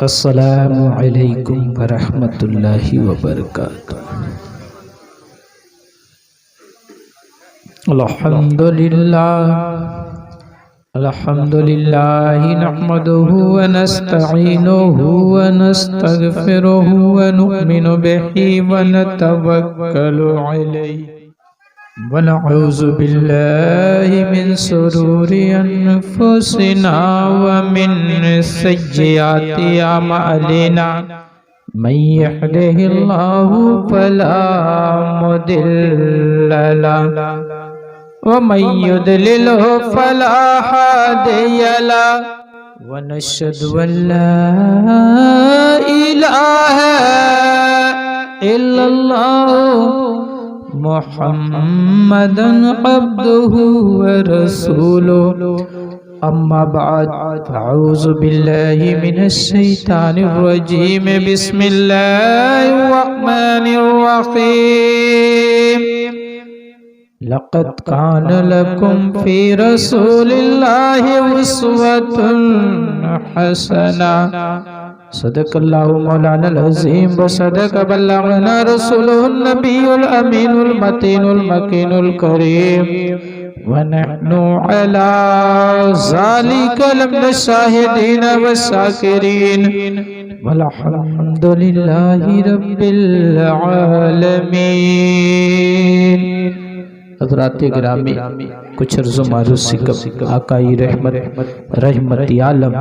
السلام علیکم ورحمۃ اللہ وبرکاتہ۔ الحمدللہ نحمده ونستعینه ونستغفره ونؤمن به ونتوکل علیہ ونعوذ باللہ من شرور انفسنا ومن سیئات اعمالنا من يهده الله فلا مضل له ومن يضلل فلا هادي له ونشهد ان لا اله الا الله محمدا عبده ورسوله اما بعد اعوذ باللہ من الشیطان الرجیم بسم اللہ الرحمن الرحیم لقد كان لكم في رسول الله أسوة حسنة صدق الله مولانا العظيم وصدق بلغنا رسوله النبي الأمين المتين المكين الكريم ونحن على ذلك لمن الشاهدين والشاكرين والحمد لله رب العالمين۔ حضرات گرامی، کچھ عرض و معروض سکب آقائی رحمت عالم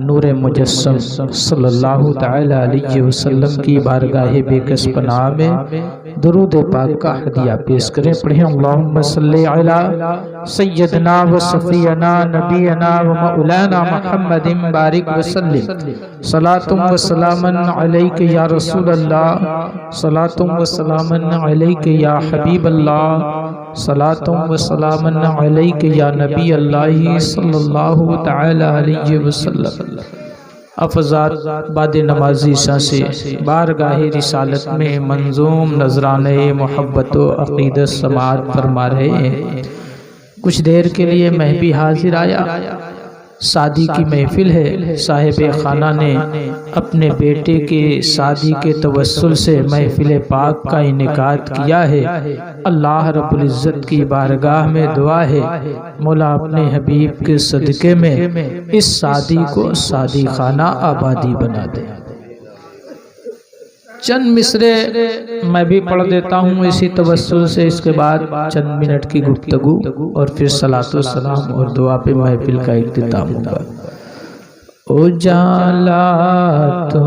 نور مجسم صلی اللہ تعالی علیہ وسلم کی بارگاہ بے کس پناہ میں درود پاک کا ہدیہ پیش کریں۔ پڑھیں اللہم صلی علی سیدنا و صفینا نبینا و مولانا محمد بارک وسلم صلاۃ و سلاما علیک یا رسول اللہ، صلاۃ و سلاما علیک یا حبیب اللہ، صلاۃ و سلام علیک یا نبی اللہ صلی اللہ تعالی علیہ وسلم۔ افضات بعد نمازی سے بارگاہ رسالت میں منظوم نذرانے محبت و عقیدت سماعت فرما رہے ہیں۔ کچھ دیر کے لیے میں بھی حاضر آیا، شادی کی محفل ہے، صاحب خانہ نے اپنے بیٹے کے شادی کے توسل سے محفل پاک کا انعقاد کیا ہے۔ اللہ رب العزت کی بارگاہ میں دعا ہے مولا اپنے حبیب کے صدقے میں اس شادی کو شادی خانہ آبادی بنا دے۔ چند مصرے میں بھی پڑھ دیتا ہوں اسی توسل سے، اس کے بعد چند منٹ کی گفتگو اور پھر صلاۃ و سلام اور دعا پہ محفل کا اختتام ہوگا۔ اجالا تو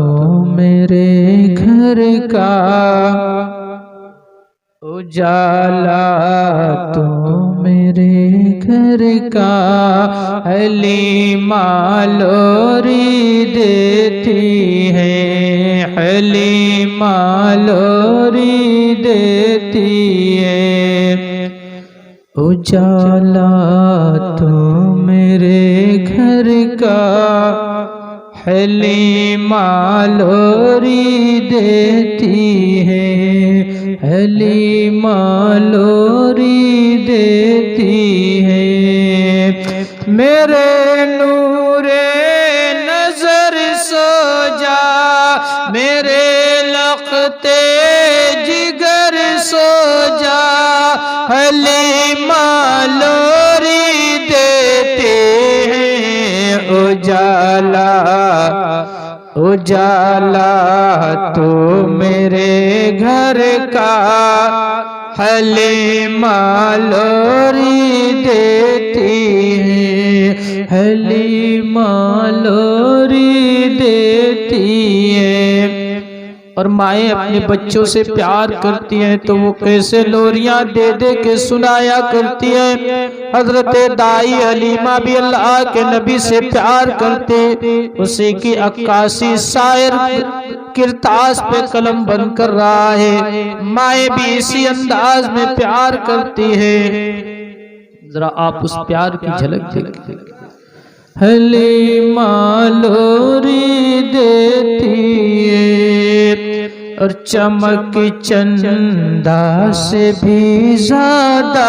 میرے گھر کا، اجالا تو میرے گھر کا، حلیمہ لوری دیتی ہے، حلیمہ لوری دیتی ہے۔ اجالا تو میرے گھر کا، حلیمہ لوری دیتی ہے، حلیمہ لوری دیتی ہے۔ میرے نور نظر سو جا، میرے لخت جگر سو جا، حلیمہ لوری دیتے ہیں۔ اجالا اجالا تو میرے گھر کا، حلیمہ لوری دیتی ہے، حلیمہ لوری دیتی ہے۔ اور مائیں اپنے بچوں سے پیار کرتی ہیں تو وہ کیسے لوریاں دے دے کے سنایا کرتی ہیں۔ حضرت دائی حلیمہ بھی اللہ کے نبی سے پیار کرتے، اسی کی عکاسی شاعر کرتاس پہ قلم بن کر رہا ہے۔ مائیں بھی اسی انداز میں پیار کرتی ہے، ذرا آپ اس پیار کی جھلک دیکھیں۔ حلیمہ لوری دیتی ہے اور چمک چندہ سے بھی زیادہ،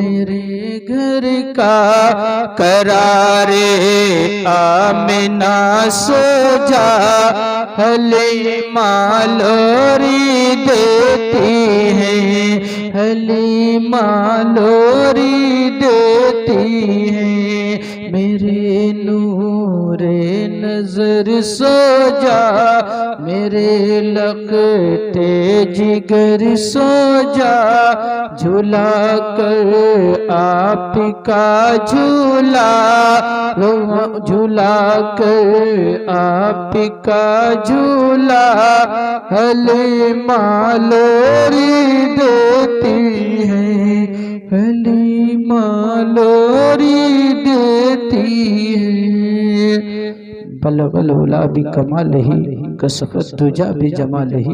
میرے گھر کا قرار آمنہ سو جا حلیمہ لوری دیتی ہے حلیمہ لوری دیتی ہے میرے نور نظر سو جا میرے لگتے جگر سو جا جھولا کر آپ کا جھولا جھولا کر آپ کا جھولا حلیمہ لوری دیتی ہے حلیمہ لوری دیتی ہے بلغ العلا بکمالہ کشفت الدجی بجمالہ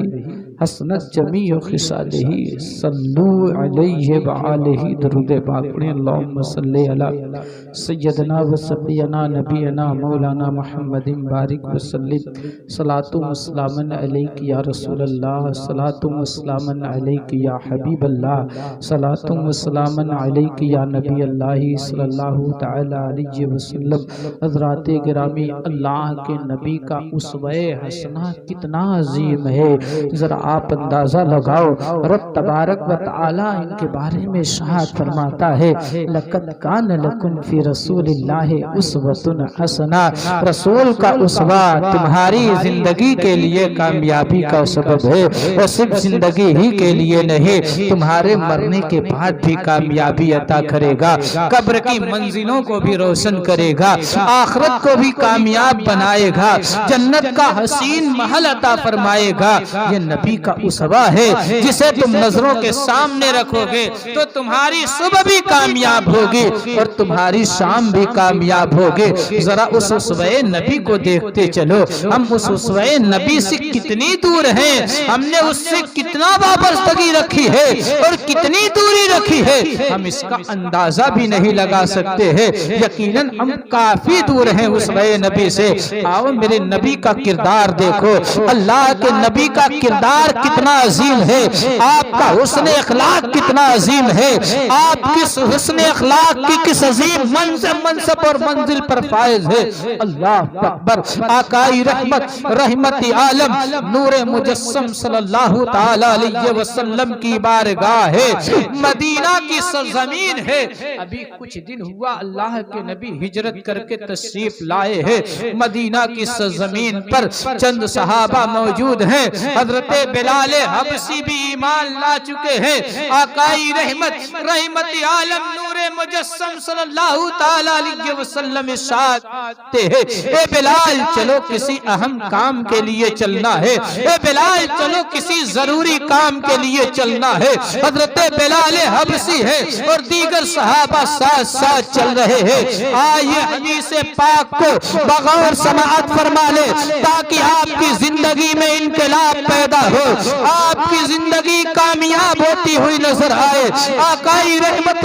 حسنت جمیع خصالہ صلو علیہ وآلہ درود پاک پڑھیں اللہم صلی علی سیدنا و سفینا نبینا مولانا محمد بارک وسلم صلاۃ و سلام علیک یا رسول اللہ صلاۃ و سلام علیک یا حبیب اللہ صلاۃ و سلام علیک یا نبی اللہ صلی اللہ تعالی علیہ وسلم حضرات گرامی اللہ کے نبی کا اسوہ حسنہ کتنا عظیم ہے ذرا آپ اندازہ لگاؤ رب تبارک و تعالی ان کے بارے میں ارشاد فرماتا ہے لَقَدْ كَانَ لَكُمْ فِي رَسُولِ اللَّهِ أُسْوَةٌ حَسَنَةٌ رسول کا اسوہ تمہاری زندگی کے لیے کامیابی کا سبب ہے اور صرف زندگی ہی کے لیے نہیں تمہارے مرنے کے بعد بھی کامیابی عطا کرے گا قبر کی منزلوں کو بھی روشن کرے گا آخرت کو بھی کامیاب بنائے گا جنت کا حسین محل عطا فرمائے گا یہ نبی کا اسوہ ہے جسے تم نظروں کے سامنے رکھو گے تو تمہاری صبح بھی کامیاب ہوگی اور تمہاری شام بھی کامیاب ہوگی ذرا اس اسوہ نبی کو دیکھتے چلو ہم اس اسوہ نبی سے کتنی دور ہیں ہم نے اس سے کتنا وابستگی رکھی ہے اور کتنی دوری رکھی ہے ہم اس کا اندازہ بھی نہیں لگا سکتے ہیں یقیناً ہم کافی دور ہیں اسوہ نبی سے آؤ میرے نبی کا کردار دیکھو اللہ کے نبی کا کردار کتنا عظیم ہے آپ کا حسن اخلاق کتنا عظیم ہے آپ کس حسن اخلاق کی کس عظیم منصب اور منزل پر فائز ہے اللہ اکبر آقائی رحمت رحمت عالم نور مجسم صلی اللہ تعالی علیہ وسلم کی بارگاہ ہے مدینہ کی سرزمین ہے ابھی کچھ دن ہوا اللہ کے نبی ہجرت کر کے تشریف لائے ہیں مدینہ کی سرزمین پر چند صحابہ موجود ہیں حضرت بلال حبشی بھی ایمان لا چکے ہیں آقائی رحمت عالم نور مجسم صلی اللہ تعالی علیہ وسلم ارشاد ہیں اے بلال چلو کسی اہم کام کے لیے چلنا ہے اے بلال چلو کسی ضروری کام کے لیے چلنا ہے حضرت بلال حبشی ہے اور دیگر صحابہ ساتھ ساتھ چل رہے ہیں آئیے حدیث پاک کو بغور سماعت فرما لے تاکہ آپ کی زندگی میں انقلاب پیدا ہو آپ کی زندگی کامیاب ہوتی ہوئی نظر آئے آقائی رحمت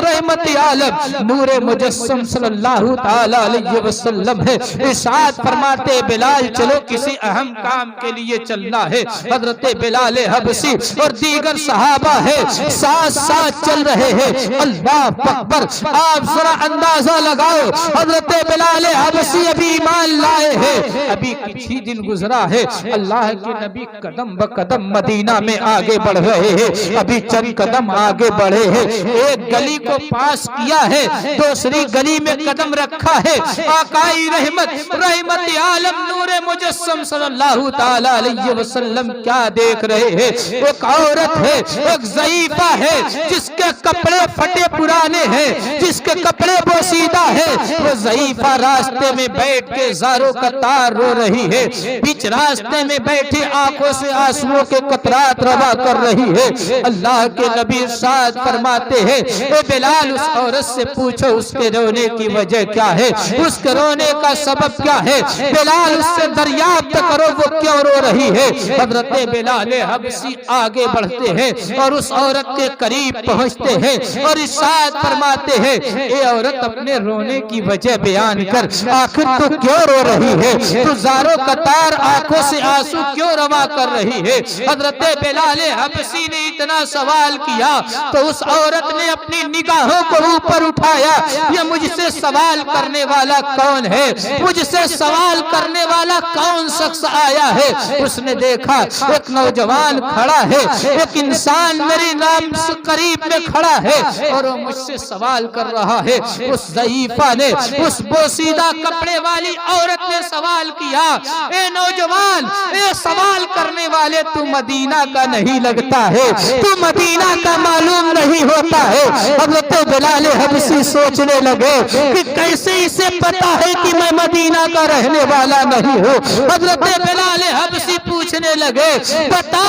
عالم نور مجسم صلی اللہ تعالی علیہ وسلم ہے ارشاد فرماتے بلال چلو کسی اہم کام کے لیے چلنا ہے حضرت بلال حبشی اور دیگر صحابہ ہے ساتھ ساتھ چل رہے ہیں اللہ اکبر آپ ذرا اندازہ لگاؤ حضرت بلال حبشی ابھی ایمان لائے ہیں ابھی کچھ ہی دن گزرا ہے اللہ کے نبی قدم بقدم مدینہ میں آگے بڑھ رہے ہیں ابھی چند قدم آگے بڑھے ہیں ایک گلی کو پاس کیا ہے دوسری گلی میں قدم رکھا ہے آقائی رحمت عالم نور مجسم صلی اللہ تعالی علیہ وسلم کیا دیکھ رہے ہیں ایک عورت ہے ایک ضعیفہ ہے جس کے کپڑے پھٹے پرانے ہیں جس کے کپڑے بوسیدہ ہیں وہ ضعیفہ راستے میں بیٹھ کے زاروں کا تار رو رہی ہے بیچ راستے میں بیٹھی آنکھوں سے آنسوؤں کے قطرات روا کر رہی ہے اللہ کے نبی ارشاد فرماتے ہیں اے بلال اس عورت سے پوچھو اس کے رونے کی وجہ کیا ہے اس کے رونے کا سبب کیا ہے بلال اس سے دریافت کرو وہ کیوں رو رہی ہے حضرت بلال حبشی آگے بڑھتے ہیں اور اس عورت کے قریب پہنچتے ہیں اور ارشاد فرماتے ہیں اے عورت اپنے رونے کی وجہ بیان کر آخر تو کیوں رو رہی ہے تو زاروں قطار آنکھوں سے آنسو کیوں روا کر رہی ہے حضرت بلال حبشی نے اتنا سوال کیا تو اس عورت نے اپنی نگاہوں کو اوپر اٹھایا، یہ مجھ سے سوال کرنے والا کون ہے؟ مجھ سے سوال کرنے والا کون شخص آیا ہے؟ اس نے دیکھا ایک نوجوان کھڑا ہے، ایک انسان میری نام سے قریب میں کھڑا ہے اور وہ مجھ سے سوال کر رہا ہے۔ اس ضعیفہ نے، اس بوسیدہ کپڑے والی عورت نے سوال کیا، اے نوجوان، اے سوال کرنے والے، تو مدینہ کا نہیں لگتا ہے، تو مدینہ کا معلوم نہیں ہوتا ہے۔ حضرت بلال حبشی سوچنے لگے کہ کیسے اسے پتا ہے کہ میں مدینہ کا رہنے والا نہیں ہوں۔ حضرت بلال حبشی پوچھنے لگے، بتا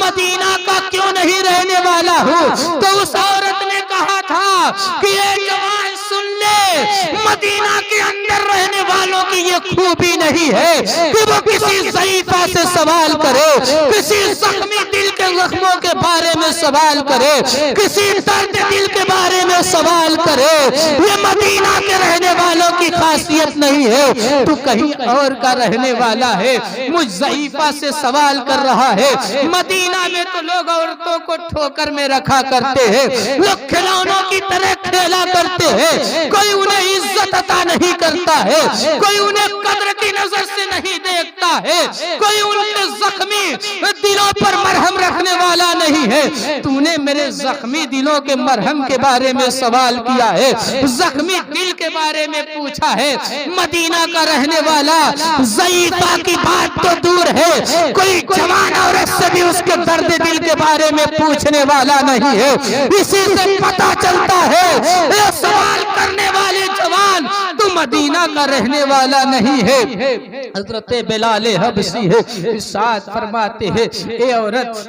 مدینہ کا کیوں نہیں رہنے والا ہوں؟ تو اس عورت نے کہا تھا کہ اے جوان سن لے، مدینہ کے اندر رہنے والوں کی یہ خوبی نہیں ہے کہ وہ کسی ضعیفہ سے سوال کرے، کسی زخمی دل کے زخموں کے بارے میں سوال کرے، کسی درد دل کے بارے میں سوال کرے۔ یہ مدینہ کے رہنے والوں کی خاصیت نہیں ہے، تو کہیں اور کا رہنے والا ہے۔ مجھ ضعیفہ سے سوال کر رہا ہے۔ مدینہ میں تو لوگ عورتوں کو ٹھوکر میں رکھا کرتے ہیں، لوگ کھلونوں کی طرح کھیلا کرتے ہیں، کوئی انہیں عزت عطا نہیں کرتا ہے، کوئی انہیں قدر کی نظر سے نہیں دیکھتا ہے، کوئی ان کے زخمی دلوں پر مرہم رکھنے والا نہیں ہے۔ تو نے میرے زخمی دلوں کے مرہم کے بارے میں سوال کیا ہے، زخمی دل کے بارے میں پوچھا ہے۔ مدینہ کا رہنے والا ضعیفہ کی بات تو دور ہے، کوئی جوان عورت سے بھی اس کے درد دل کے بارے میں پوچھنے والا نہیں ہے۔ اسی سے پتہ چلتا ہے اے سوال کرنے والے جوان، تو مدینہ کا رہنے والا نہیں ہے۔ حضرت بلال حبشی ہے ساتھ فرماتے ہیں، اے عورت،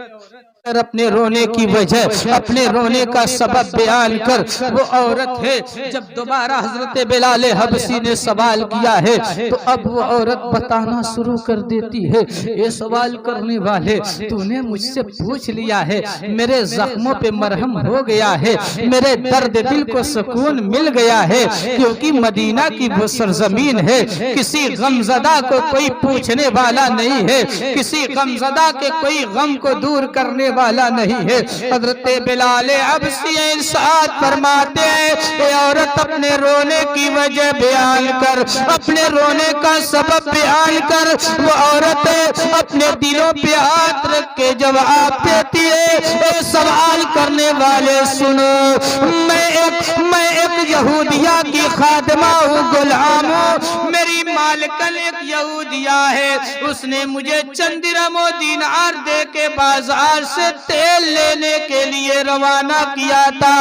اپنے رونے کی وجہ، اپنے رونے کا سبب بیان کر۔ وہ عورت ہے، جب دوبارہ حضرت بلال حبشی نے سوال کیا ہے تو اب وہ عورت بتانا شروع کر دیتی ہے، اے سوال کرنے والے، تو نے مجھ سے پوچھ لیا ہے، میرے زخموں پہ مرہم ہو گیا ہے، میرے درد دل کو سکون مل گیا ہے، کیونکہ مدینہ کی وہ سرزمین ہے، کسی غمزدہ کو کوئی پوچھنے والا نہیں ہے، کسی غمزدہ کے کوئی غم کو دور کرنے والا نہیں ہے۔ حضرت بلال حبشی ارشاد فرماتے ہیں، اے عورت، اپنے رونے کی وجہ بیان کر، اپنے رونے کا سبب بیان کر۔ وہ عورت اپنے دلوں پہ ہاتھ رکھ کے جواب دیتی ہے، اے سوال کرنے والے سنو، میں ایک یہودیہ کی خادمہ ہوں، غلام ہوں، میری مالکن ایک یہودیہ ہے، اس نے مجھے چند درہم و دینار دے کے بازار سے تیل لینے کے لیے روانہ کیا تھا۔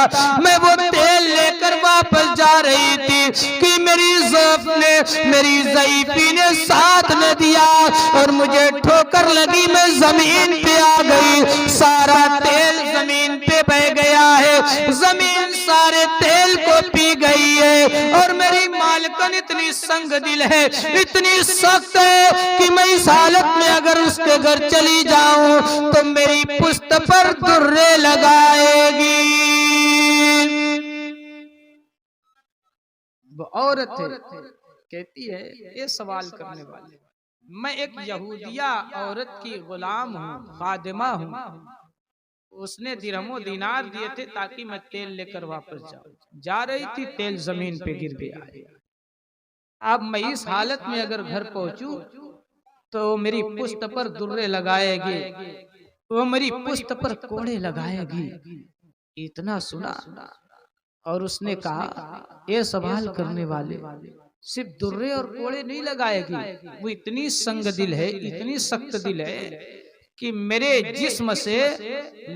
میں وہ تیل لے کر واپس جا رہی تھی کہ میری ضعیفی نے ساتھ نہ دیا اور مجھے ٹھوکر لگی، میں زمین پہ آ گئی، سارا تیل زمین پہ بہ گیا ہے، زمین سارے تیل کو پی گئی ہے، اور میری مالکن اتنی سنگ دل ہے، اتنی سخت ہے کہ میں اس حالت میں اگر اس کے گھر چلی جاؤں تو میری پشت پر درے لگائے گی۔ وہ عورت ہے، کہتی ہے، یہ سوال کرنے والے، میں ایک یہودیہ عورت کی غلام ہوں، خادمہ ہوں، اس نے درہم و دینار دیے تھے تاکہ میں تیل لے کر واپس جاؤں، جا رہی تھی، تیل زمین پہ گر گیا ہے۔ اب میں اس حالت میں اگر گھر پہنچوں تو میری پشت پر درے لگائے گی، وہ میری پشت پر کوڑے لگائے گی۔ اتنا سنا اور اس نے کہا، اے سوال کرنے والے، صرف درے اور کوڑے نہیں لگائے گی، وہ اتنی سنگ دل ہے، اتنی سخت دل ہے کہ میرے جسم سے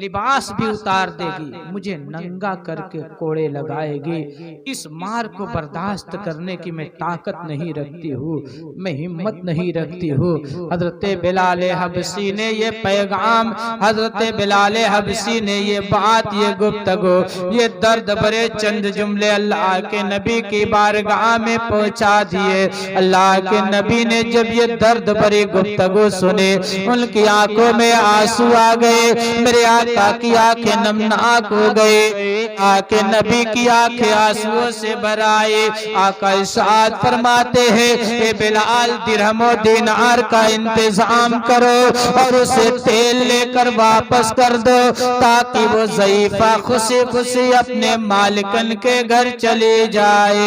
لباس بھی اتار دے گی، مجھے ننگا کر کے کوڑے لگائے گی۔ اس مار کو برداشت کرنے کی میں طاقت نہیں رکھتی ہوں، میں ہمت نہیں رکھتی ہوں۔ حضرت بلال حبشی نے یہ پیغام، حضرت بلال حبشی نے یہ بات، یہ گفتگو، یہ درد بھرے چند جملے اللہ کے نبی کی بارگاہ میں پہنچا دیے۔ اللہ کے نبی نے جب یہ درد بھری گفتگو سنے، ان کی آنکھوں آنکھوں میں آنسو آ گئے، میرے آقا کی آنکھیں نمناک ہو گئے، آقا نبی کی آنکھیں آنسوؤں سے بھر آئے۔ آقا ارشاد فرماتے ہیں اے بلال درہم و دینار کا انتظام کرو اور اسے تیل لے کر واپس کر دو تاکہ وہ ضعیفہ خوشی خوشی اپنے مالکن کے گھر چلے جائے۔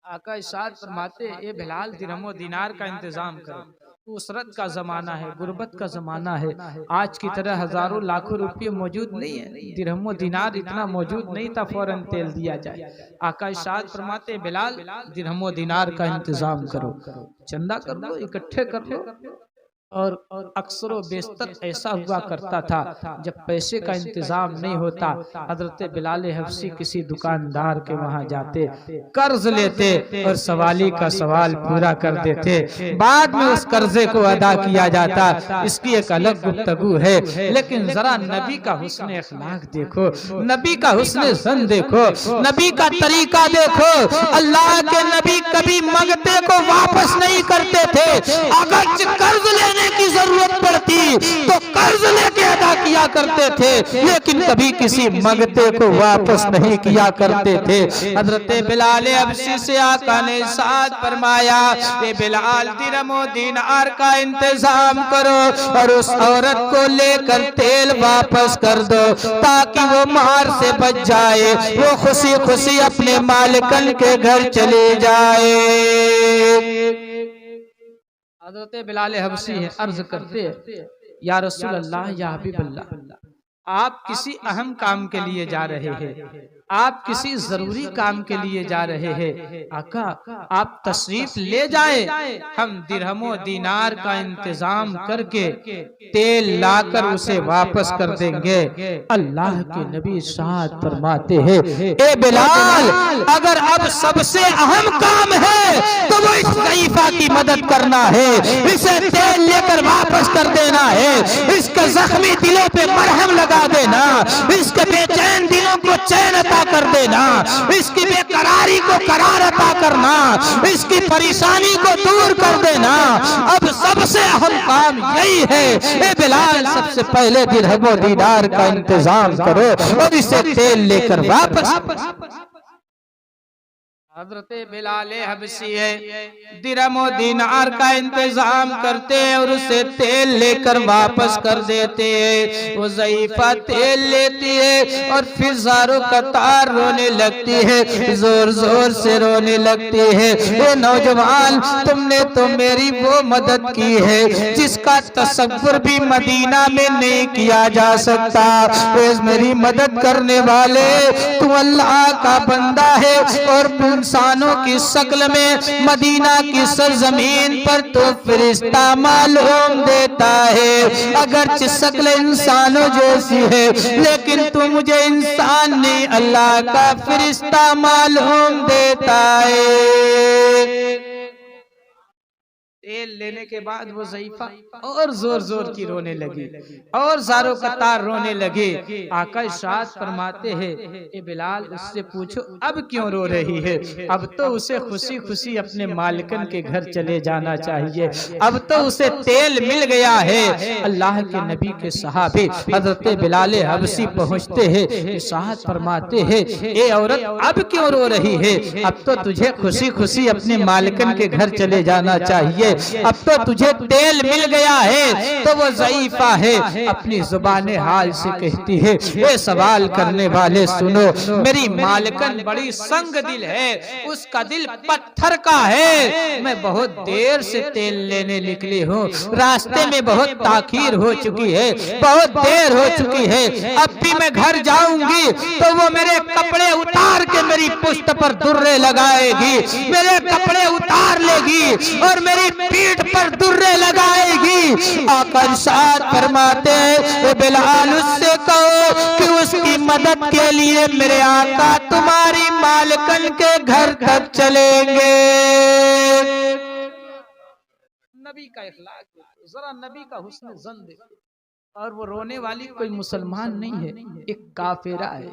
آقا ارشاد فرماتے اے بلال درہم و دینار کا انتظام کرو، اسرت کا زمانہ ہے، غربت کا زمانہ ہے، آج کی طرح ہزاروں لاکھوں روپے موجود نہیں ہے، درہم و دینار اتنا موجود نہیں تھا فوراً تیل دیا جائے۔ آقا ارشاد فرماتے بلال درہم و دینار کا انتظام کرو، چندہ کر لو، اکٹھے کر لو۔ اور اکثر و بیشتر ایسا ہوا کرتا تھا جب پیسے کا انتظام نہیں ہوتا، حضرت بلال حبشی کسی دکاندار کے وہاں جاتے، قرض لیتے اور سوالی کا سوال پورا کر دیتے، بعد میں اس قرضے کو ادا کیا جاتا۔ اس کی ایک الگ گفتگو ہے، لیکن ذرا نبی کا حسن اخلاق دیکھو، نبی کا حسن زن دیکھو، نبی کا طریقہ دیکھو۔ اللہ کے نبی کبھی منگتے کو واپس نہیں کرتے تھے، اگرچہ قرض لینے کی ضرورت پڑتی تو قرض لے کے ادا کیا کرتے تھے، لیکن کبھی کسی منگتے کو واپس نہیں کیا کرتے تھے۔ حضرت بلال حبشی سے آقا نے ارشاد فرمایا اے بلال درہم و دینار کا انتظام کرو اور اس عورت کو لے کر تیل واپس کر دو تاکہ وہ مہر سے بچ جائے، وہ خوشی خوشی اپنے مالکن کے گھر چلے جائے۔ حضرت بلال حبشی ہے، عرض کرتے یا رسول اللہ یا حبیب اللہ، آپ کسی اہم کام کے لیے جا رہے ہیں، آپ کسی ضروری کام کے لیے جا رہے ہیں، آقا آپ تشریف لے جائیں، ہم درہم و دینار کا انتظام کر کے تیل لا کر اسے واپس کر دیں گے۔ اللہ کے نبی ارشاد فرماتے ہیں اے بلال اگر اب سب سے اہم کام ہے تو وہ اس ضعیفہ کی مدد کرنا ہے، اسے تیل لے کر واپس کر دینا ہے، اس کے زخمی دلوں پہ مرہم لگا دینا، اس کے بے چین دلوں کو چین عطا کر دینا، اس کی بے قراری کو قرار عطا کرنا، اس کی پریشانی کو دور کر دینا۔ اب سب سے اہم کام یہی ہے، اے بلال سب سے پہلے درہم و دینار کا انتظام کرو اور اسے تیل لے کر واپس۔ حضرت بلال حبشی ہے، درہم و دینار کا انتظام کرتے اور اسے تیل لے کر واپس کر دیتے ہیں۔ وہ ضعیفہ تیل لیتی ہے اور پھر زاروں قطار رونے لگتی ہے، زور زور سے رونے لگتی ہے۔ اے نوجوان تم نے تو میری وہ مدد کی ہے جس کا تصور بھی مدینہ میں نہیں کیا جا سکتا، میری مدد کرنے والے تو اللہ کا بندہ ہے اور انسانوں کی شکل میں مدینہ کی سرزمین پر تو فرشتہ معلوم دیتا ہے، اگرچہ شکل انسانوں جیسی ہے لیکن تو مجھے انسان نہیں اللہ کا فرشتہ معلوم دیتا ہے۔ تیل لینے کے بعد وہ ضعیفہ اور زور زور کی رونے لگی اور زاروں قطار رونے لگے۔ آقا ارشاد فرماتے ہیں اے بلال اس سے پوچھو اب کیوں رو رہی ہے، اب تو اسے خوشی خوشی اپنے مالکن کے گھر چلے جانا چاہیے، اب تو اسے تیل مل گیا ہے۔ اللہ کے نبی کے صحابی حضرت بلال حبشی پہنچتے ہیں، ارشاد فرماتے ہیں اے عورت اب کیوں رو رہی ہے، اب تو تجھے خوشی خوشی اپنے مالکن کے گھر چلے جانا چاہیے، اب تو تجھے تیل مل گیا ہے۔ تو وہ ضعیفہ ہے اپنی زبان حال سے کہتی ہے اے سوال کرنے والے سنو، میری مالکن بڑی سنگ دل ہے، اس کا دل پتھر کا ہے، میں بہت دیر سے تیل لینے نکلی ہوں، راستے میں بہت تاخیر ہو چکی ہے، بہت دیر ہو چکی ہے، اب بھی میں گھر جاؤں گی تو وہ میرے کپڑے اتار کے میری پشت پر درے لگائے گی، میرے کپڑے اتار لے گی اور میری پیٹھ پر درے لگائے گی۔ آقا ارشاد فرماتے ہیں بلال اس سے کہو کہ اس کی مدد کے لیے میرے آقا تمہاری مالکن کے گھر تک چلیں گے۔ نبی کا اخلاق ذرا نبی کا حسن زن دیکھو، اور وہ رونے والی کوئی مسلمان نہیں ہے، ایک کافرہ ہے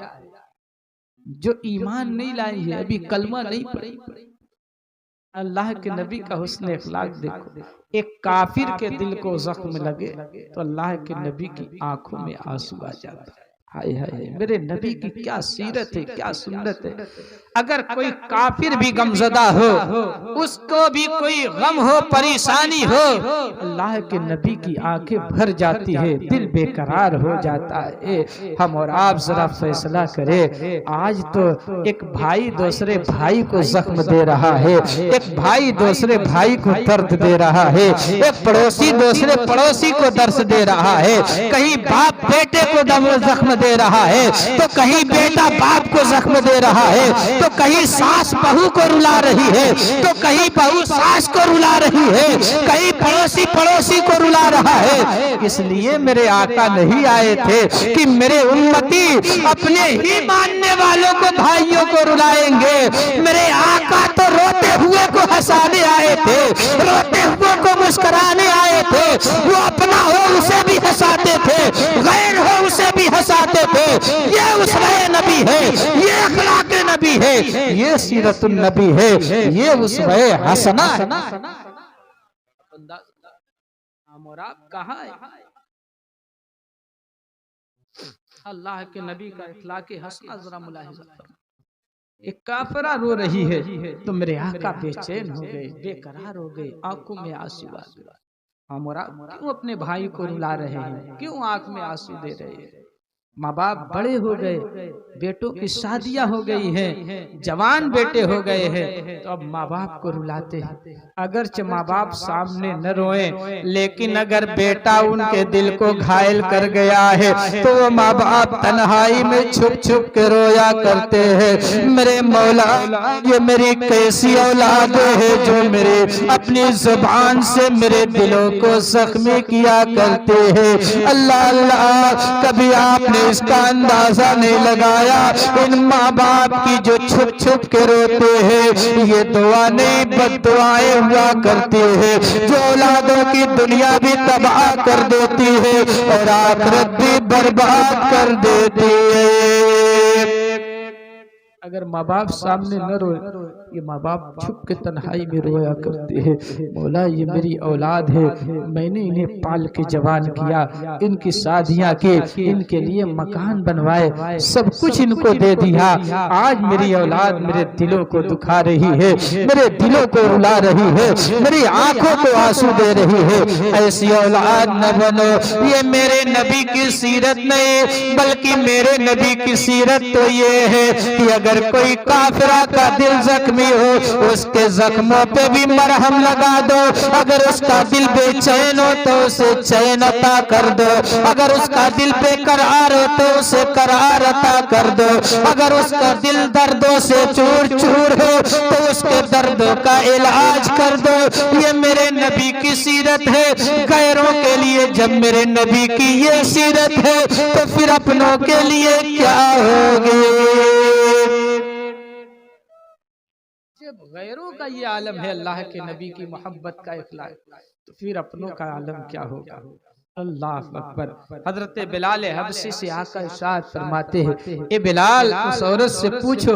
جو ایمان نہیں لائی ہے، ابھی کلمہ نہیں پڑھی، اللہ کے نبی کا حسن اخلاق دیکھو، ایک کافر کے دل کو زخم لگے تو اللہ کے نبی کی آنکھوں میں آنسو آ جاتا ہے۔ ہائے ہائے، میرے نبی کی کیا سیرت ہے، کیا سنت ہے۔ اگر کوئی کافر بھی غمزدہ ہو، اس کو بھی کوئی غم ہو، پریشانی ہو، اللہ کے نبی کی آنکھیں بھر جاتی ہے، دل بے قرار ہو جاتا ہے۔ ہم اور آپ ذرا فیصلہ کرے، آج تو ایک بھائی دوسرے بھائی کو زخم دے رہا ہے، ایک بھائی دوسرے بھائی کو درد دے رہا ہے، ایک پڑوسی دوسرے پڑوسی کو درد دے رہا ہے، کہیں باپ بیٹے کو زخم دے رہا ہے تو کہیں بیٹا باپ کو زخم دے رہا ہے، تو کہیں ساس بہو کو رلا رہی ہے تو کہیں بہو ساس کو رلا رہی ہے، کہیں پڑوسی پڑوسی کو رلا رہا ہے۔ اس لیے میرے آقا نہیں آئے تھے کہ میرے امتی اپنے ہی ماننے والوں کو بھائیوں کو رلائیں گے، میرے آقا تو روتے ہوئے کو ہنسانے آئے تھے، روتے ہوئے کو مسکرانے آئے تھے، وہ اپنا ہو اسے بھی ہنساتے تھے، غیر ہو اسے بھی ہنساتے تھے۔ یہ اسوہ نبی ہے، یہ اخلاق نبی ہے، یہ سیرت النبی ہے، یہ اسوہ حسنہ ہے۔ ہم اور آپ کہاں ہے؟ اللہ کے نبی کا اخلاق حسنہ ذرا ملاحظہ کرو۔ ایک کافرہ رو رہی ہے تو میرے آقا بے چین ہو گئے، بے قرار ہو گئے، آنکھوں میں آنسو آ گئے۔ ہم اور آپ کیوں اپنے بھائی کو رلا رہے ہیں، کیوں آنکھ میں آنسو دے رہے ہیں؟ ماں باپ بڑے ہو گئے، بیٹوں کی شادیاں ہو گئی ہیں، جوان بیٹے ہو گئے ہیں، تو اب ماں باپ کو رلاتے ہیں۔ اگرچہ ماں باپ سامنے نہ روئیں، لیکن اگر بیٹا ان کے دل کو گھائل کر گیا ہے تو وہ ماں باپ تنہائی میں چھپ چھپ کے رویا کرتے ہیں۔ میرے مولا، یہ میری کیسی اولاد ہے جو میرے اپنی زبان سے میرے دلوں کو زخمی کیا کرتے ہیں۔ اللہ اللہ، کبھی آپ نے اس کا اندازہ نہیں لگایا ان ماں باپ کی جو چھپ چھپ کے روتے ہیں، یہ دعا نہیں بد دعائیں ہوا کرتی ہے جو اولادوں کی دنیا بھی تباہ کر دیتی ہے اور آخرت بھی برباد کر دیتی ہے۔ اگر ماں باپ سامنے نہ روئے، یہ ماں باپ چھپ کے تنہائی میں رویا کرتے ہیں۔ مولا، یہ میری اولاد ہے، میں نے انہیں پال کے جوان کیا، ان کی شادیاں کی، ان کے لیے مکان بنوائے، سب کچھ ان کو دے دیا، آج میری اولاد میرے دلوں کو دکھا رہی ہے، میرے دلوں کو رلا رہی ہے، میری آنکھوں کو آنسو دے رہی ہے۔ ایسی اولاد نہ بنو۔ یہ میرے نبی کی سیرت نہیں بلکہ میرے نبی کی سیرت تو یہ ہے کہ اگر کوئی کافرہ کا دل زخمی ہو، اس کے زخموں پہ بھی مرہم لگا دو، اگر اس کا دل بے چین ہو تو اسے چین عطا کر دو، اگر اس کا دل بے قرار ہو تو اسے قرار عطا کر دو، اگر اس کا دل دردوں سے چور چور ہو تو اس کے دردوں کا علاج کر دو۔ یہ میرے نبی کی سیرت ہے۔ غیروں کے لیے جب میرے نبی کی یہ سیرت ہے تو پھر اپنوں کے لیے کیا ہوگی؟ جب غیروں کا یہ عالم ہے اللہ کے نبی کی محبت کا اخلاق، تو پھر اپنوں کا عالم کیا ہوگا؟ اللہ اکبر۔ حضرت بلال حبشی سے آقا ارشاد فرماتے ہیں، اے بلال، اس عورت سے پوچھو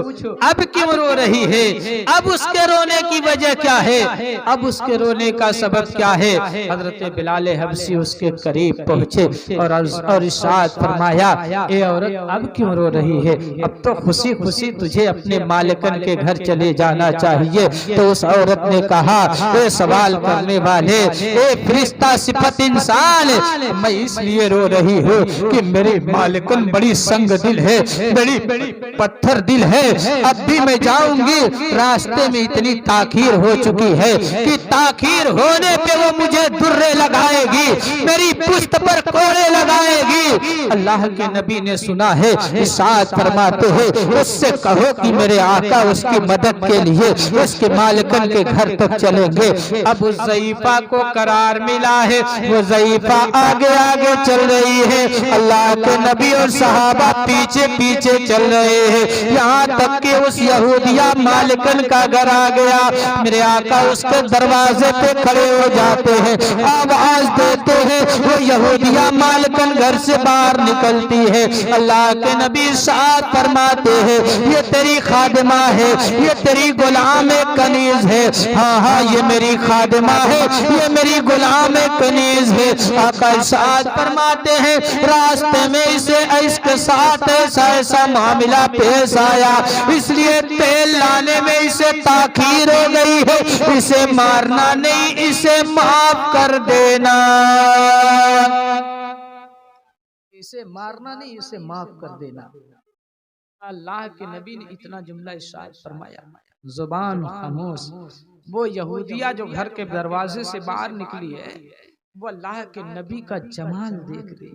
اب کیوں رو رہی ہے، اب اس کے رونے کی وجہ کیا ہے، اب اس کے رونے کا سبب کیا ہے؟ حضرت بلال حبشی اس کے قریب پہنچے اور ارشاد فرمایا، اے عورت، اب کیوں رو رہی ہے؟ اب تو خوشی خوشی تجھے اپنے مالکن کے گھر چلے جانا چاہیے۔ تو اس عورت نے کہا، اے سوال کرنے والے، اے فرشتہ صفت انسان، میں اس لیے رو رہی ہوں کہ میرے مالکن بڑی سنگ دل ہے، بڑی پتھر دل ہے، اب بھی میں جاؤں گی، راستے میں اتنی تاخیر ہو چکی ہے کہ تاخیر ہونے پہ وہ مجھے درے لگائے گی، میری پشت پر کوڑے لگائے گی۔ اللہ کے نبی نے سنا ہے، ارشاد فرماتے ہیں، اس سے کہو کہ میرے آقا اس کی مدد کے لیے اس کے مالکن کے گھر تک چلیں گے۔ اب اس ضعیفہ کو قرار ملا ہے، وہ ضعیفہ آگے آگے چل رہی ہے، اللہ کے نبی اور صحابہ پیچھے پیچھے چل رہے ہیں، یہاں تک کہ اس یہودیہ مالکن کا گھر آ گیا۔ میرے آقا اس کے دروازے پہ کھڑے ہو جاتے ہیں، آواز دیتے ہیں، وہ یہودیہ مالکن گھر سے باہر نکلتی ہے۔ اللہ کے نبی ارشاد فرماتے ہیں یہ تیری خادمہ ہے، یہ تیری غلام کنیز ہے۔ ہاں ہاں یہ میری خادمہ ہے، یہ میری غلام کنیز ہے۔ آقا ارشاد فرماتے ہیں راستے میں اسے اس کے ساتھ ایسا معاملہ پیش آیا، اس لیے تیل لانے میں اسے تاخیر ہو گئی ہے، اسے مارنا نہیں، اسے معاف کر دینا، اسے مارنا نہیں، اسے معاف کر دینا۔ اللہ کے نبی نے اتنا جملہ ارشاد فرمایا، زبان خاموش۔ وہ یہودیہ جو گھر کے دروازے سے باہر نکلی ہے، وہ اللہ کے نبی کا جمال دیکھ رہی،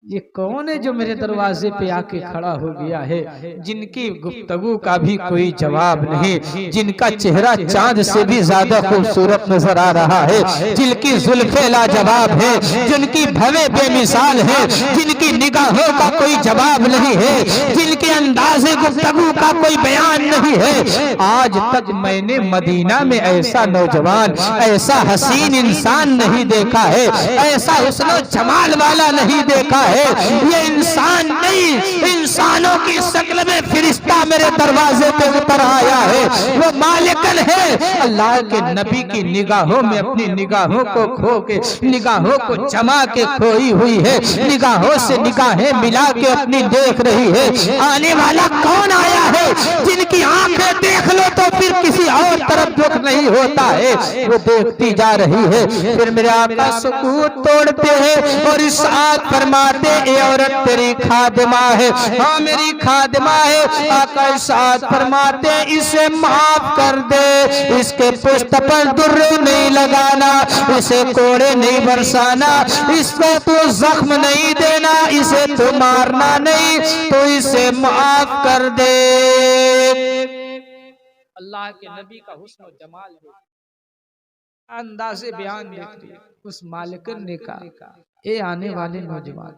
یہ کون ہے جو میرے دروازے پہ آ کے کھڑا ہو گیا ہے، جن کی گفتگو کا بھی کوئی جواب نہیں، جن کا چہرہ چاند سے بھی زیادہ خوبصورت نظر آ رہا ہے، جن کی زلفیں لاجواب ہے، جن کی بھویں بے مثال ہے، جن کی نگاہوں کا کوئی جواب نہیں ہے، جن کے انداز گفتگو کا کوئی بیان نہیں ہے۔ آج تک میں نے مدینہ میں ایسا نوجوان، ایسا حسین انسان نہیں دیکھا ہے، ایسا حسن و جمال والا نہیں دیکھا ہے۔ یہ انسان نہیں، انسانوں کی شکل میں فرشتہ میرے دروازے پہ اتر آیا ہے، وہ مالکن ہے۔ اللہ کے نبی کی نگاہوں میں اپنی نگاہوں کو کھو کے، نگاہوں کو جما کے کھوئی ہوئی ہے، نگاہوں سے نگاہیں ملا کے اپنی دیکھ رہی ہے۔ آنے والا کون آیا ہے جن کی آنکھیں دیکھ لو تو پھر کسی اور طرف رخ نہیں ہوتا ہے، وہ دیکھتی جا رہی ہے۔ پھر میرے آقا سکوت توڑتے ہیں اور ارشاد فرماتے اے عورت تیری خادمہ ہے، ہاں میری خادمہ ہے۔ آقا ارشاد فرماتے اسے معاف کر دے، اس کے پشت پر درے نہیں لگانا، اسے کوڑے نہیں برسانا، اس کو تو زخم نہیں دینا، اسے تو مارنا نہیں، تو اسے معاف کر دے۔ اللہ کے نبی کا حسن و جمال ہے، انداز بیان دیکھ رہی ہے۔ اس مالکن نے کہا اے آنے والے نوجوان،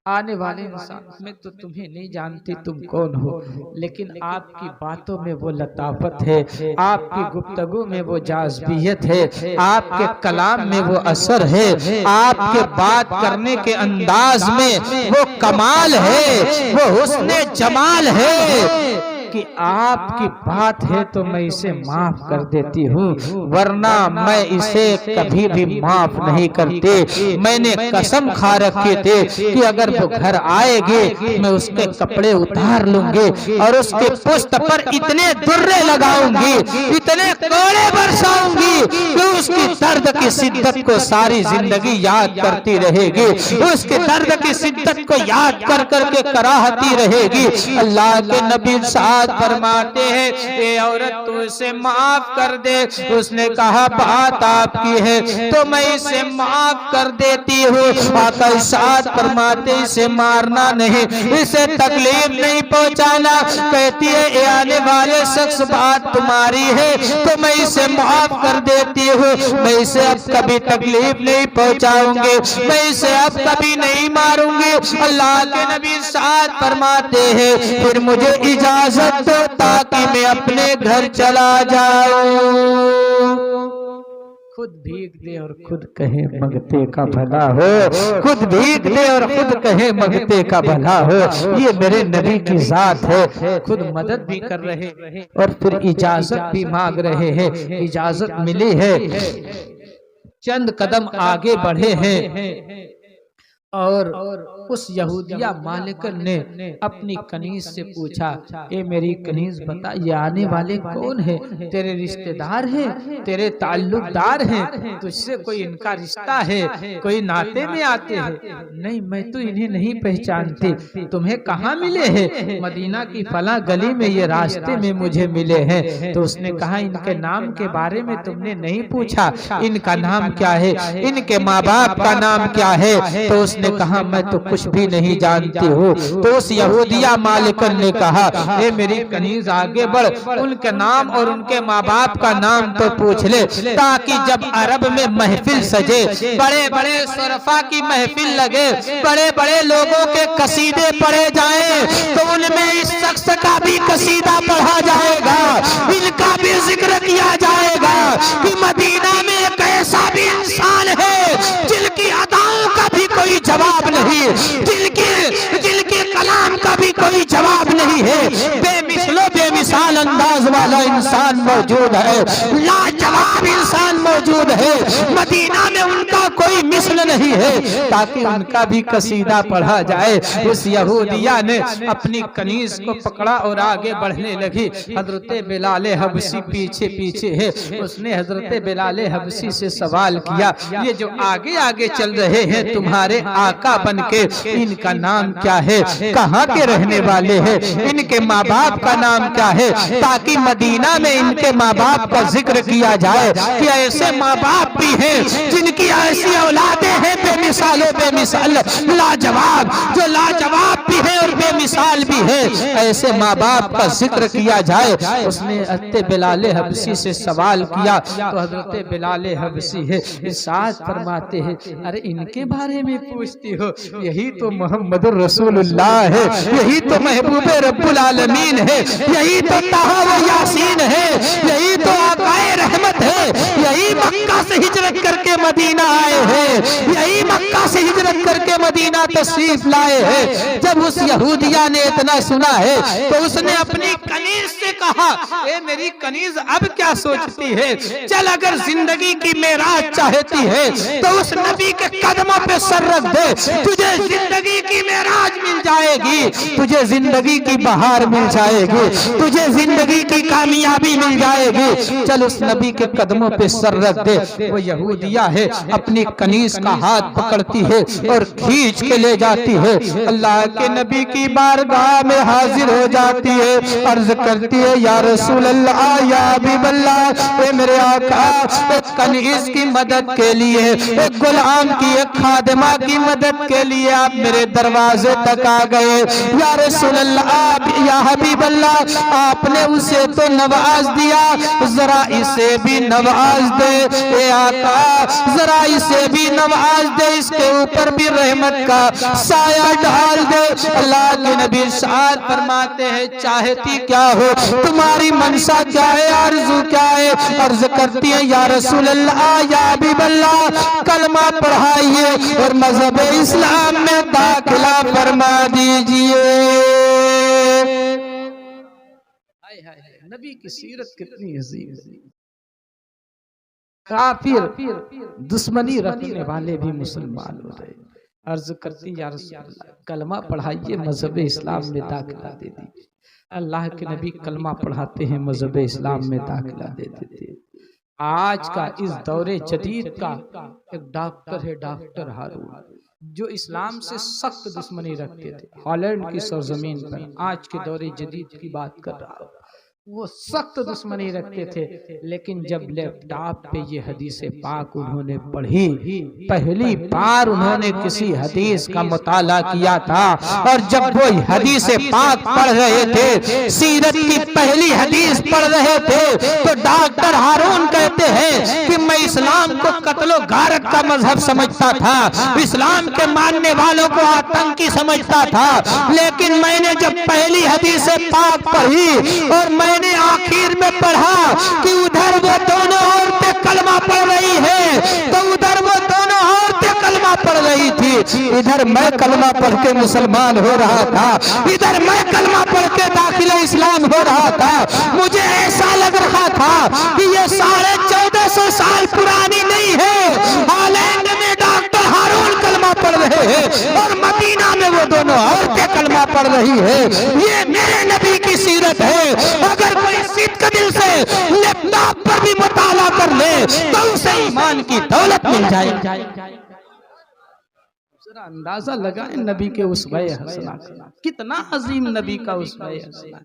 آنے والے انسان، میں تو تمہیں نہیں جانتی تم کون ہو، لیکن آپ کی باتوں میں وہ لطافت ہے، آپ کی گفتگو میں وہ جاذبیت ہے، آپ کے کلام میں وہ اثر ہے، آپ کے بات کرنے کے انداز میں وہ کمال ہے، وہ حسن جمال ہے کہ آپ کی بات ہے تو میں اسے معاف کر دیتی ہوں، ورنہ میں اسے کبھی بھی معاف نہیں کرتے۔ میں نے قسم کھا رکھی تھی کہ اگر وہ گھر آئے گی میں اس کے کپڑے اتار لوں گی اور اس کے پشت پر اتنے درے لگاؤں گی، اتنے کوڑے برساؤں گی کہ اس کی درد کی شدت کو ساری زندگی یاد کرتی رہے گی، اس کے درد کی شدت کو یاد کر کر کے کراہتی رہے گی۔ اللہ کے نبی ساتھ فرماتے ہیں اے عورت تو اسے معاف کر دے۔ اس نے کہا بات آپ کی ہے تو میں اسے معاف کر دیتی ہوں۔ آقا ارشاد فرماتے اسے مارنا نہیں، اسے تکلیف نہیں پہنچانا۔ کہتی ہے اے آنے والے شخص بات تمہاری ہے تو میں اسے معاف کر دیتی ہوں، میں اسے اب کبھی تکلیف نہیں پہنچاؤں گی، میں اسے اب کبھی نہیں ماروں گی۔ اللہ کے نبی ارشاد فرماتے ہیں پھر مجھے اجازت دو تاکہ میں اپنے گھر چلا جاؤں۔ خود بھیگ دے اور خود کہے منگتے کا بھلا ہو، خود بھیگ دے اور خود کہے منگتے کا بھلا ہو، یہ میرے نبی کی ذات ہے۔ خود مدد بھی کر رہے اور پھر اجازت بھی مانگ رہے ہیں، اجازت ملی ہے، چند قدم آگے بڑھے ہیں اور اس یہودیہ مالکن نے اپنی کنیز سے پوچھا اے میری کنیز بتا یہ آنے والے کون ہیں؟ تیرے رشتہ دار ہیں، تیرے تعلق دار ہیں، تجھ سے کوئی ان کا رشتہ ہے، کوئی ناطے میں آتے ہیں؟ نہیں میں تو انہیں نہیں پہچانتی، تمہیں کہاں ملے ہیں؟ مدینہ کی فلاں گلی میں یہ راستے میں مجھے ملے ہیں۔ تو اس نے کہا ان کے نام کے بارے میں تم نے نہیں پوچھا، ان کا نام کیا ہے، ان کے ماں باپ کا نام کیا ہے؟ تو اس نے کہا میں تو کچھ بھی نہیں جانتی ہوں۔ تو اس یہودیہ مالکن نے کہا اے میری کنیز آگے بڑھ، ان کے نام اور ان کے ماں باپ کا نام تو پوچھ لے، تاکہ جب عرب میں محفل سجے، بڑے بڑے صرفا کی محفل لگے، بڑے بڑے لوگوں کے قصیدے پڑھے جائیں، تو ان میں اس شخص کا بھی قصیدہ پڑھا جائے گا، ان کا بھی ذکر کیا جائے گا کہ مدینہ میں ایک ایسا بھی انسان ہے جن کی اداؤں کا بھی کوئی جواب نہیں، جن کے کلام کا بھی کوئی جواب نہیں ہے، بے مثل و بے مثال انداز والا انسان موجود ہے، لاجواب انسان موجود ہے، مدینہ میں ان کا کوئی مثل نہیں ہے، تاکہ ان کا بھی قصیدہ پڑھا جائے۔ اس یہودیہ نے اپنی کنیز کو پکڑا اور آگے بڑھنے لگی۔ حضرت بلال حبشی پیچھے پیچھے ہے، اس نے حضرت بلال حبشی سے سوال کیا یہ جو آگے آگے چل رہے ہیں تمہارے آقا بن کے، ان کا نام کیا ہے، کہاں کے رہنے والے ہیں، ان کے ماں باپ کا نام کیا ہے، تاکہ مدینہ میں ان کے ماں باپ کا ذکر کیا جائے کہ ایسے ماں باپ بھی ہیں جن کی ایسی اولادیں ہیں بے مثال و بے مثال لاجواب، جو لاجواب بھی ہیں اور بے مثال بھی ہیں، ایسے ماں باپ کا ذکر کیا جائے۔ اس نے حضرت بلال حبشی سے سوال کیا تو حضرت بلال حبشی ہے ارشاد فرماتے ہیں ارے ان کے بارے میں پوچھتی ہو، یہی تو محمد الرسول اللہ ہے، یہی تو محبوب رب العالمین ہے، یہی تو طٰہٰ و یاسین ہے، یہی تو آقائے رحمت ہے، یہی مکہ سے ہجرت کر کے مدینہ آئے ہیں، یہی مکہ سے ہجرت کر کے مدینہ تشریف لائے ہیں۔ جب اس یہودیہ نے اتنا سنا ہے تو اس نے اپنی کنیز سے کہا اے میری کنیز اب کیا سوچتی ہے، چل اگر زندگی کی معراج چاہتی ہے تو اس نبی کے قدموں پہ سر رکھ دے، تجھے زندگی کی معراج مل جائے گی، تجھے زندگی کی بہار مل جائے گی، تجھے زندگی کی کامیابی مل جائے گی، چل اس نبی کے قدموں پہ سر رکھ دے۔ وہ یہودیہ ہے اپنی کنیز کا ہاتھ پکڑتی ہے اور کھینچ کے لے جاتی ہے، اللہ کے نبی کی بارگاہ میں حاضر ہو جاتی ہے، عرض کرتی ہے یا رسول اللہ یا حبیب اللہ، اے میرے آقا ایک کنیز کی مدد کے لیے، ایک غلام کی ایک خادمہ کی مدد کے لیے آپ میرے دروازے تک آ گئے، یا رسول اللہ یا حبیب اللہ آپ نے اسے تو نواز دیا، ذرا اسے بھی نواز دے، اے آقا ذرا اسے بھی نواز دے، اس کے اوپر بھی رحمت کا سایہ ڈال دے۔ اللہ کے نبی ارشاد فرماتے ہیں چاہتی کیا ہو، تمہاری منشا کیا ہے، آرزو کیا ہے، عرض کرتی ہے یا رسول اللہ یا حبیب اللہ کلمہ پڑھائیے اور مذہب اسلام میں داخلہ فرما دیجئے۔ نبی کی سیرت کتنی عظیم ہے، کافر دشمنی رکھنے والے بھی مسلمان ہو رہے، عرض کرتی یا رسول اللہ کلمہ پڑھائیے مذہب اسلام میں داخلہ دے دیجئے۔ اللہ کے نبی کلمہ پڑھاتے ہیں، مذہب اسلام میں داخلہ دے دیتے ہیں۔ آج کا اس دور جدید کا ایک ڈاکٹر ہے، ڈاکٹر ہارون، جو اسلام سے سخت دشمنی رکھتے تھے، ہالینڈ کی سرزمین پر، آج کے دور جدید کی بات کر رہا ہوں، وہ سخت دشمنی رکھتے تھے، لیکن جب لیپ ٹاپ پہ یہ حدیث پاک انہوں نے پڑھی، پہلی بار انہوں نے کسی حدیث کا مطالعہ کیا تھا، اور جب وہ حدیث پاک پڑھ رہے تھے، سیرت کی پہلی حدیث پڑھ رہے تھے، تو ڈاکٹر ہارون کہتے ہیں کہ میں اسلام کو قتل و غارت کا مذہب سمجھتا تھا، اسلام کے ماننے والوں کو آتنکی سمجھتا تھا، لیکن میں نے جب پہلی حدیث پاک پڑھی اور میں نے آخر میں پڑھا کہ ادھر وہ دونوں عورتیں کلمہ پڑھ رہی ہیں تو ادھر وہ دونوں عورتیں کلمہ پڑھ رہی تھی، ادھر میں کلمہ پڑھ کے مسلمان ہو رہا تھا، ادھر میں کلمہ پڑھ کے داخل اسلام ہو رہا تھا، مجھے ایسا لگ رہا تھا کہ یہ 1450 سال پرانی نہیں ہے، ہالینڈ میں ڈاکٹر ہارون کلمہ پڑھ رہے ہیں اور مدینہ میں وہ دونوں عورتیں کلمہ پڑھ رہی ہیں، یہ میرے نبی کی سیرت ہے۔ اگر کوئی صدق دل سے لیپ ٹاپ پر بھی مطالعہ کر لے تو اسے ایمان کی دولت مل جائے۔ ذرا اندازہ لگائیں نبی کے اسوہ حسنہ کتنا عظیم نبی کا اسوہ حسنہ،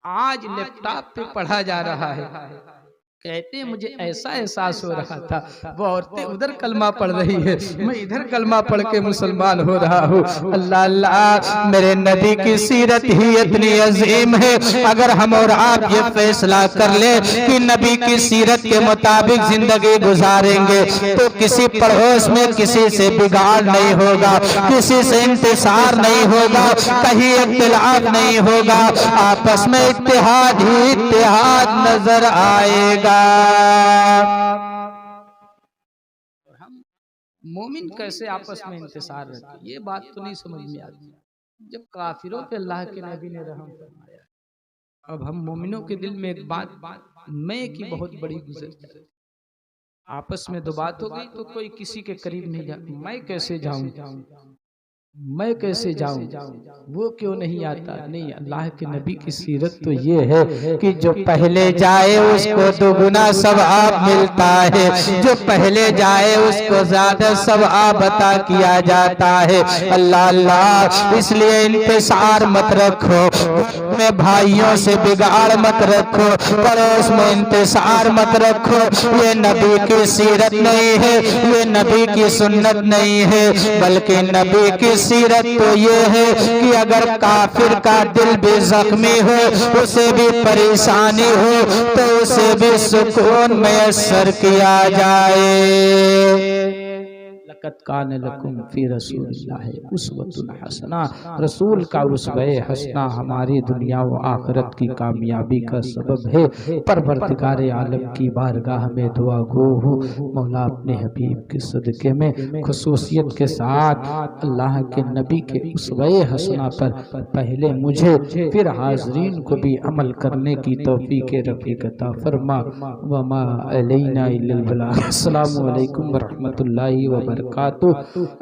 آج لیپ ٹاپ پہ پڑھا جا رہا ہے، کہتے ہیں مجھے ایسا احساس ہو رہا تھا وہ عورتیں ادھر کلمہ پڑھ رہی ہے، میں ادھر کلمہ پڑھ کے مسلمان ہو رہا ہوں۔ اللہ اللہ، میرے نبی کی سیرت ہی اتنی عظیم ہے، اگر ہم اور آپ یہ فیصلہ کر لیں کہ نبی کی سیرت کے مطابق زندگی گزاریں گے تو کسی پڑوس میں کسی سے بگاڑ نہیں ہوگا، کسی سے انتصار نہیں ہوگا، کہیں اختلاف نہیں ہوگا، آپس میں اتحاد ہی اتحاد نظر آئے گا۔ ہم مومن کیسے آپس میں انتصار رکھیں، یہ بات تو نہیں سمجھ میں آتی جب کافروں پہ اللہ کے نبی نے رحم فرمایا۔ اب ہم مومنوں کے دل میں ایک بات میں کی بہت بڑی گزر جاتی، آپس میں دو بات ہو گئی تو کوئی کسی کے قریب نہیں جاتا، میں کیسے جاؤں، میں کیسے جاؤں، وہ کیوں نہیں آتا؟ نہیں، اللہ کے نبی کی سیرت تو یہ ہے کہ جو پہلے جائے اس کو دوگنا ثواب ملتا ہے، جو پہلے جائے اس کو زیادہ ثواب عطا کیا جاتا ہے۔ اللہ اللہ، اس لیے انتصار مت رکھو، میں بھائیوں سے بگاڑ مت رکھو، پڑوس میں انتصار مت رکھو، یہ نبی کی سیرت نہیں ہے، یہ نبی کی سنت نہیں ہے، بلکہ نبی کی سیرت تو یہ ہے کہ اگر کافر کا دل بھی زخمی ہو، اسے بھی پریشانی ہو تو اسے بھی سکون میسر کیا جائے۔ لقد کان لکم فی رسول اللہ اسوۃ حسنہ، رسول کا اسوہ حسنہ ہماری دنیا و آخرت کی کامیابی کا سبب ہے۔ پروردگار عالم کی بارگاہ میں دعا گو ہوں، مولا اپنے حبیب کے صدقے میں خصوصیت کے ساتھ اللہ کے نبی کے اسوہ حسنہ پر پہلے مجھے پھر حاضرین کو بھی عمل کرنے کی توفیق رفیق عطا فرما۔ وما علینا الا البلاغ۔ السلام علیکم ورحمۃ اللہ وبرکاتہ۔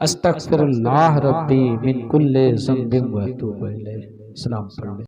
استغفر اللہ ربی من کل ذنب و اتوب الیہ۔ السلام علیکم۔